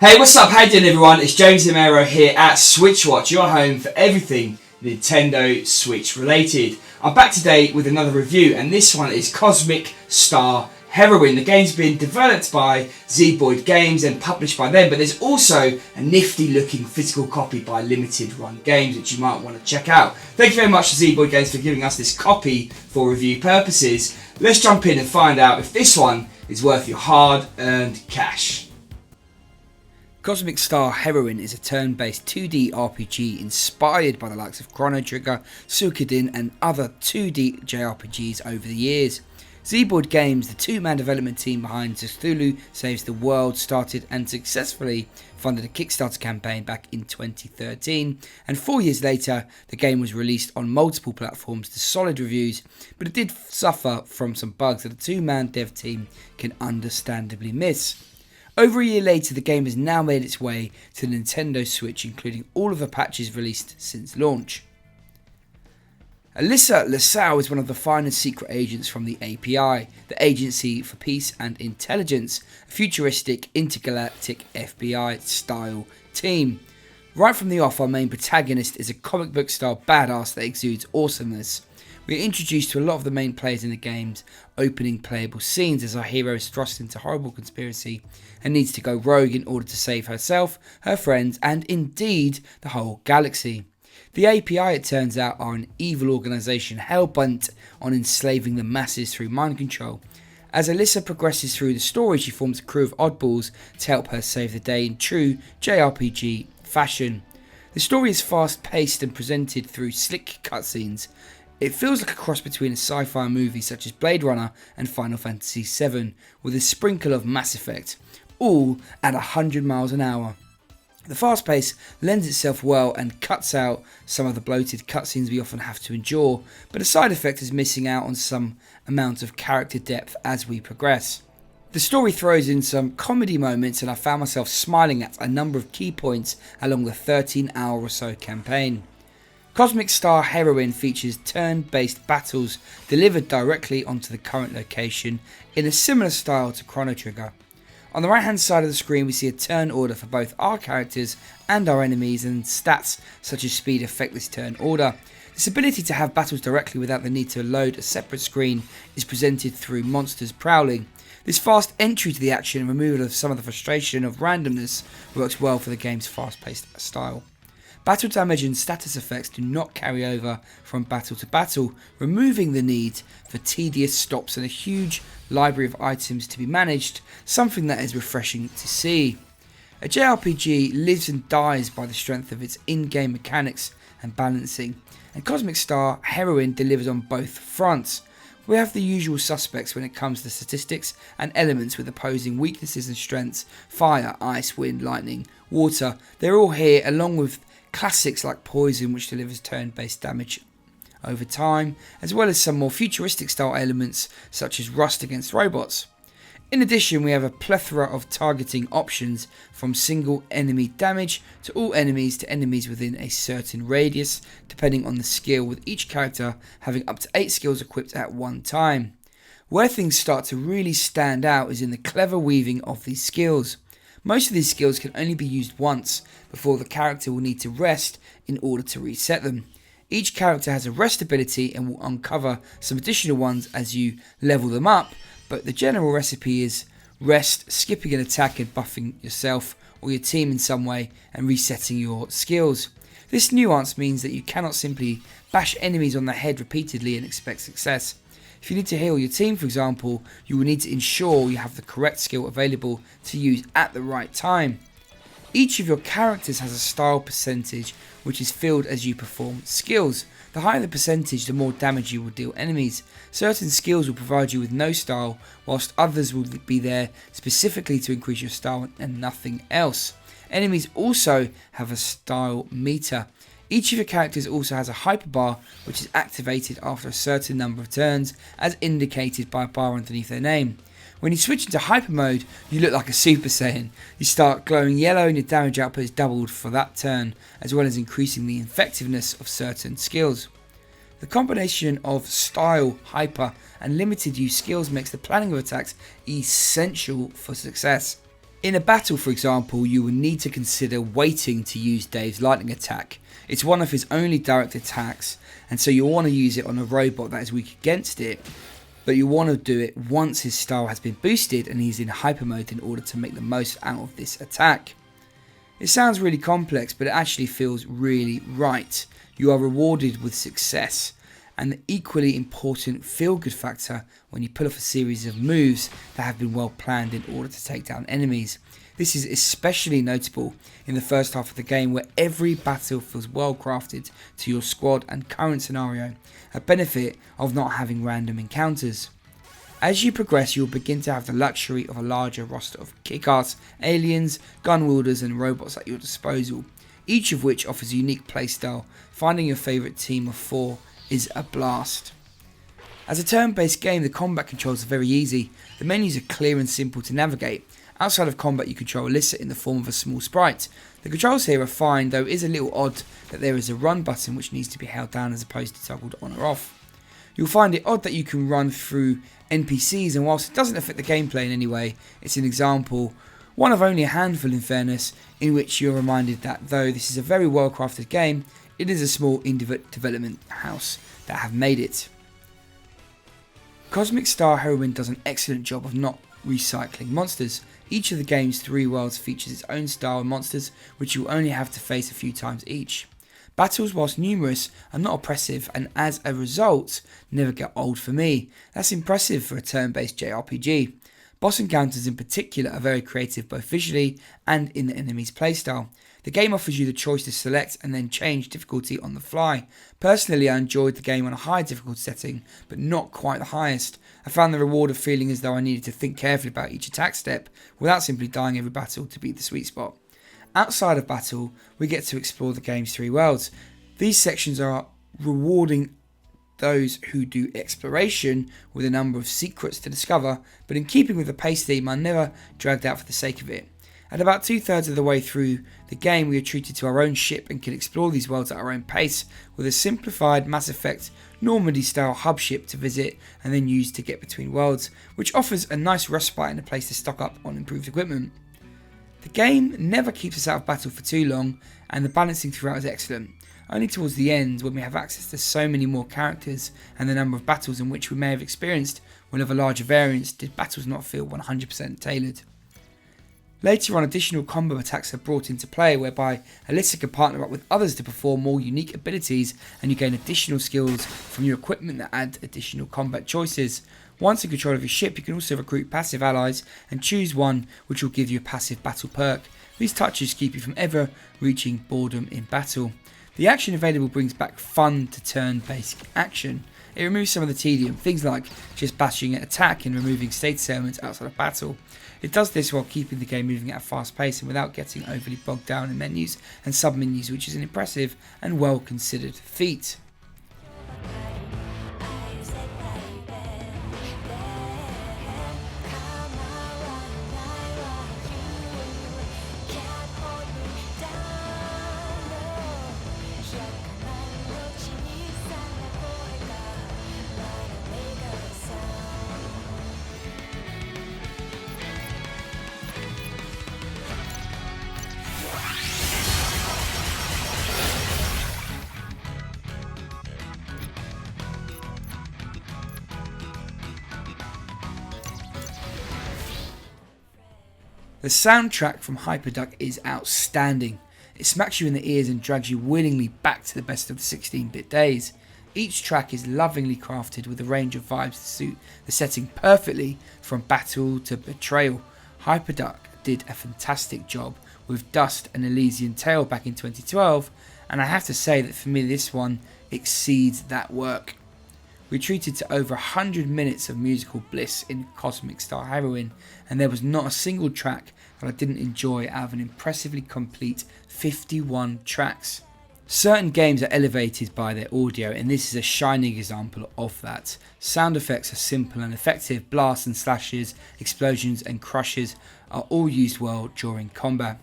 Hey, what's up? How you doing, everyone? It's James here at SwitchWatch, your home for everything Nintendo Switch related. I'm back today with another review, and this one is Cosmic Star Heroine. The game's been developed by Zeboyd Games and published by them, but there's also a nifty looking physical copy by Limited Run Games, which you might want to check out. Thank you very much to Zeboyd Games for giving us this copy for review purposes. Let's jump in and find out if this one is worth your hard-earned cash. Cosmic Star Heroine is a turn-based 2D RPG inspired by the likes of Chrono Trigger, Suikoden and other 2D JRPGs over the years. Zeboyd Games, the two-man development team behind Cthulhu Saves the World, started and successfully funded a Kickstarter campaign back in 2013, and 4 years later the game was released on multiple platforms to solid reviews, but it did suffer from some bugs that the two-man dev team can understandably miss. Over a year later, the game has now made its way to the Nintendo Switch, including all of the patches released since launch. Alyssa LaSalle is one of the finest secret agents from the API, the Agency for Peace and Intelligence, a futuristic intergalactic FBI-style team. Right from the off, our main protagonist is a comic book style badass that exudes awesomeness. We are introduced to a lot of the main players in the game's opening playable scenes as our hero is thrust into a horrible conspiracy and needs to go rogue in order to save herself, her friends, and indeed the whole galaxy. The API, it turns out, are an evil organisation hell-bent on enslaving the masses through mind control. As Alyssa progresses through the story, she forms a crew of oddballs to help her save the day in true JRPG fashion. The story is fast-paced and presented through slick cutscenes. It feels like a cross between a sci-fi movie such as Blade Runner and Final Fantasy VII, with a sprinkle of Mass Effect, all at 100 miles an hour. The fast pace lends itself well and cuts out some of the bloated cutscenes we often have to endure, but a side effect is missing out on some amount of character depth as we progress. The story throws in some comedy moments, and I found myself smiling at a number of key points along the 13-hour or so campaign. Cosmic Star Heroine features turn-based battles delivered directly onto the current location in a similar style to Chrono Trigger. On the right hand side of the screen we see a turn order for both our characters and our enemies, and stats such as speed affect this turn order. This ability to have battles directly without the need to load a separate screen is presented through monsters prowling. This fast entry to the action and removal of some of the frustration of randomness works well for the game's fast-paced style. Battle damage and status effects do not carry over from battle to battle, removing the need for tedious stops and a huge library of items to be managed, something that is refreshing to see. A JRPG lives and dies by the strength of its in-game mechanics and balancing, and Cosmic Star Heroine delivers on both fronts. We have the usual suspects when it comes to statistics and elements with opposing weaknesses and strengths: fire, ice, wind, lightning, water. They're all here, along with classics like Poison, which delivers turn-based damage over time, as well as some more futuristic style elements such as Rust against robots. In addition, we have a plethora of targeting options, from single enemy damage to all enemies to enemies within a certain radius, depending on the skill, with each character having up to 8 skills equipped at one time. Where things start to really stand out is in the clever weaving of these skills. Most of these skills can only be used once before the character will need to rest in order to reset them. Each character has a rest ability and will uncover some additional ones as you level them up, but the general recipe is rest, skipping an attack and buffing yourself or your team in some way and resetting your skills. This nuance means that you cannot simply bash enemies on the head repeatedly and expect success. If you need to heal your team, for example, you will need to ensure you have the correct skill available to use at the right time. Each of your characters has a style percentage which is filled as you perform skills. The higher the percentage, the more damage you will deal enemies. Certain skills will provide you with no style, whilst others will be there specifically to increase your style and nothing else. Enemies also have a style meter. Each of your characters also has a hyper bar, which is activated after a certain number of turns, as indicated by a bar underneath their name. When you switch into hyper mode, you look like a Super Saiyan. You start glowing yellow and your damage output is doubled for that turn, as well as increasing the effectiveness of certain skills. The combination of style, hyper, and limited use skills makes the planning of attacks essential for success. In a battle, for example, you will need to consider waiting to use Dave's lightning attack. It's one of his only direct attacks, and so you'll want to use it on a robot that is weak against it, but you want to do it once his style has been boosted and he's in hyper mode in order to make the most out of this attack. It sounds really complex, but it actually feels really right. You are rewarded with success, and the equally important feel-good factor when you pull off a series of moves that have been well planned in order to take down enemies. This is especially notable in the first half of the game, where every battle feels well crafted to your squad and current scenario, a benefit of not having random encounters. As you progress, you will begin to have the luxury of a larger roster of kick-ass aliens, gun wielders and robots at your disposal, each of which offers a unique playstyle. Finding your favourite team of 4 is a blast. As a turn-based game, the combat controls are very easy. The menus are clear and simple to navigate. Outside of combat, you control Alyssa in the form of a small sprite. The controls here are fine, though it is a little odd that there is a run button which needs to be held down as opposed to toggled on or off. You'll find it odd that you can run through NPCs, and whilst it doesn't affect the gameplay in any way, it's an example, one of only a handful in fairness, in which you're reminded that though this is a very well crafted game, it is a small indie development house that have made it. Cosmic Star Heroine does an excellent job of not recycling monsters. Each of the game's 3 worlds features its own style of monsters, which you only have to face a few times each. Battles, whilst numerous, are not oppressive, and as a result, never get old for me. That's impressive for a turn-based JRPG. Boss encounters in particular are very creative both visually and in the enemy's playstyle. The game offers you the choice to select and then change difficulty on the fly. Personally, I enjoyed the game on a high difficulty setting, but not quite the highest. I found the reward of feeling as though I needed to think carefully about each attack step, without simply dying every battle to beat the sweet spot. Outside of battle, we get to explore the game's 3 worlds. These sections are rewarding those who do exploration with a number of secrets to discover, but in keeping with the pace theme, are never dragged out for the sake of it. At about 2/3 of the way through the game, we are treated to our own ship and can explore these worlds at our own pace, with a simplified Mass Effect Normandy style hub ship to visit and then use to get between worlds, which offers a nice respite and a place to stock up on improved equipment. The game never keeps us out of battle for too long, and the balancing throughout is excellent. Only towards the end, when we have access to so many more characters and the number of battles in which we may have experienced will have a larger variance, did battles not feel 100% tailored. Later on, additional combo attacks are brought into play, whereby Alyssa can partner up with others to perform more unique abilities, and you gain additional skills from your equipment that add additional combat choices. Once in control of your ship, you can also recruit passive allies and choose one which will give you a passive battle perk. These touches keep you from ever reaching boredom in battle. The action available brings back fun to turn-based action. It removes some of the tedium, things like just bashing an attack and removing status elements outside of battle. It does this while keeping the game moving at a fast pace and without getting overly bogged down in menus and sub-menus, which is an impressive and well-considered feat. The soundtrack from Hyperduck is outstanding. It smacks you in the ears and drags you willingly back to the best of the 16-bit days. Each track is lovingly crafted with a range of vibes to suit the setting perfectly, from battle to betrayal. Hyperduck did a fantastic job with Dust and Elysian Tale back in 2012, and I have to say that for me this one exceeds that work. We treated to over 100 minutes of musical bliss in Cosmic Star Heroine, and there was not a single track that I didn't enjoy out of an impressively complete 51 tracks. Certain games are elevated by their audio, and this is a shining example of that. Sound effects are simple and effective. Blasts and slashes, explosions and crushes are all used well during combat.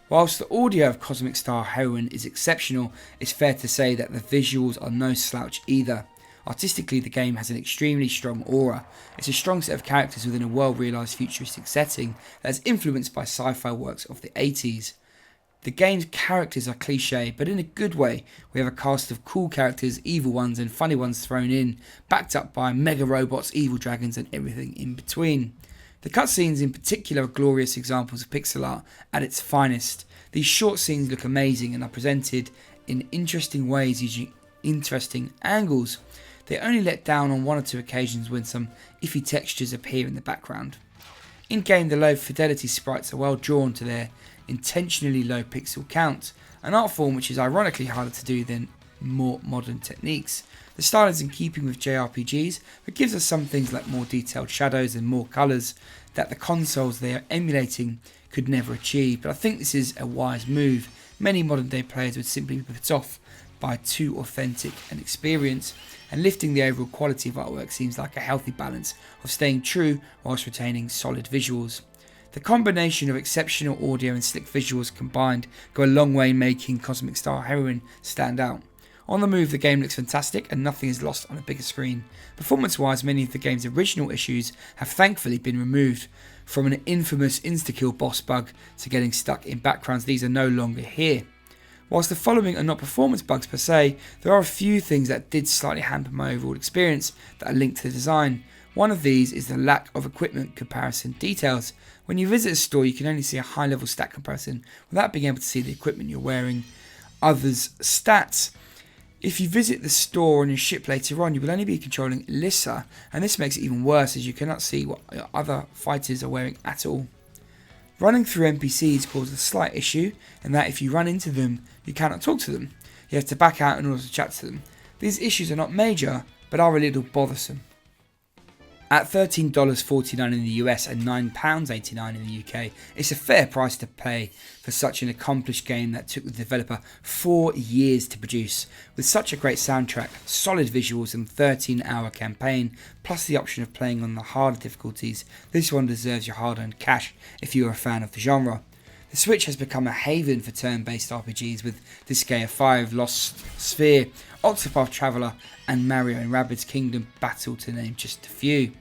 Whilst the audio of Cosmic Star Heroine is exceptional, it's fair to say that the visuals are no slouch either. Artistically, the game has an extremely strong aura. It's a strong set of characters within a well-realised futuristic setting that is influenced by sci-fi works of the 80s. The game's characters are cliche, but in a good way. We have a cast of cool characters, evil ones and funny ones thrown in, backed up by mega robots, evil dragons and everything in between. The cutscenes in particular are glorious examples of pixel art at its finest. These short scenes look amazing and are presented in interesting ways using interesting angles. They only let down on one or two occasions when some iffy textures appear in the background. In-game, the low fidelity sprites are well drawn to their intentionally low pixel count, an art form which is ironically harder to do than more modern techniques. The style is in keeping with JRPGs, but gives us some things like more detailed shadows and more colours that the consoles they are emulating could never achieve, but I think this is a wise move. Many modern day players would simply be put off by too authentic an experience, and lifting the overall quality of artwork seems like a healthy balance of staying true whilst retaining solid visuals. The combination of exceptional audio and slick visuals combined go a long way in making Cosmic Star Heroine stand out. On the move, the game looks fantastic and nothing is lost on a bigger screen. Performance-wise, many of the game's original issues have thankfully been removed. From an infamous insta-kill boss bug to getting stuck in backgrounds, these are no longer here. Whilst the following are not performance bugs per se, there are a few things that did slightly hamper my overall experience that are linked to the design. One of these is the lack of equipment comparison details. When you visit a store, you can only see a high-level stat comparison without being able to see the equipment you're wearing, others' stats. If you visit the store on your ship later on, you will only be controlling Lissa, and this makes it even worse as you cannot see what other fighters are wearing at all. Running through NPCs causes a slight issue, and that if you run into them, you cannot talk to them. You have to back out in order to chat to them. These issues are not major, but are a little bothersome. At $13.49 in the US and £9.89 in the UK, it's a fair price to pay for such an accomplished game that took the developer 4 years to produce. With such a great soundtrack, solid visuals and 13-hour campaign, plus the option of playing on the harder difficulties, this one deserves your hard-earned cash if you are a fan of the genre. The Switch has become a haven for turn-based RPGs with Disgaea 5, Lost Sphere, Octopath Traveler and Mario and Rabbids Kingdom Battle to name just a few.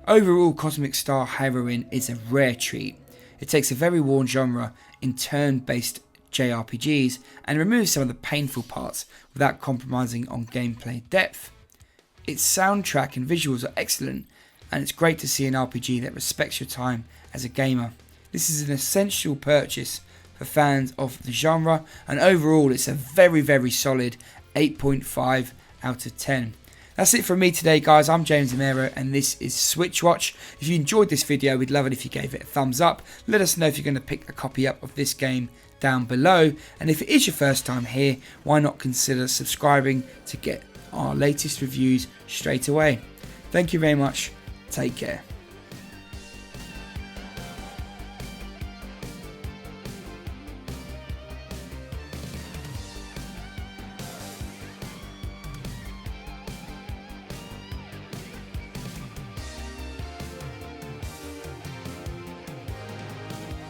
Overall, Cosmic Star Heroine is a rare treat. It takes a very worn genre in turn-based JRPGs and removes some of the painful parts without compromising on gameplay depth. Its soundtrack and visuals are excellent, and it's great to see an RPG that respects your time as a gamer. This is an essential purchase for fans of the genre, and overall it's a very solid 8.5 out of 10. That's it from me today, guys. I'm James Amero and this is SwitchWatch. If you enjoyed this video, we'd love it if you gave it a thumbs up. Let us know if you're going to pick a copy up of this game down below. And if it is your first time here, why not consider subscribing to get our latest reviews straight away. Thank you very much. Take care.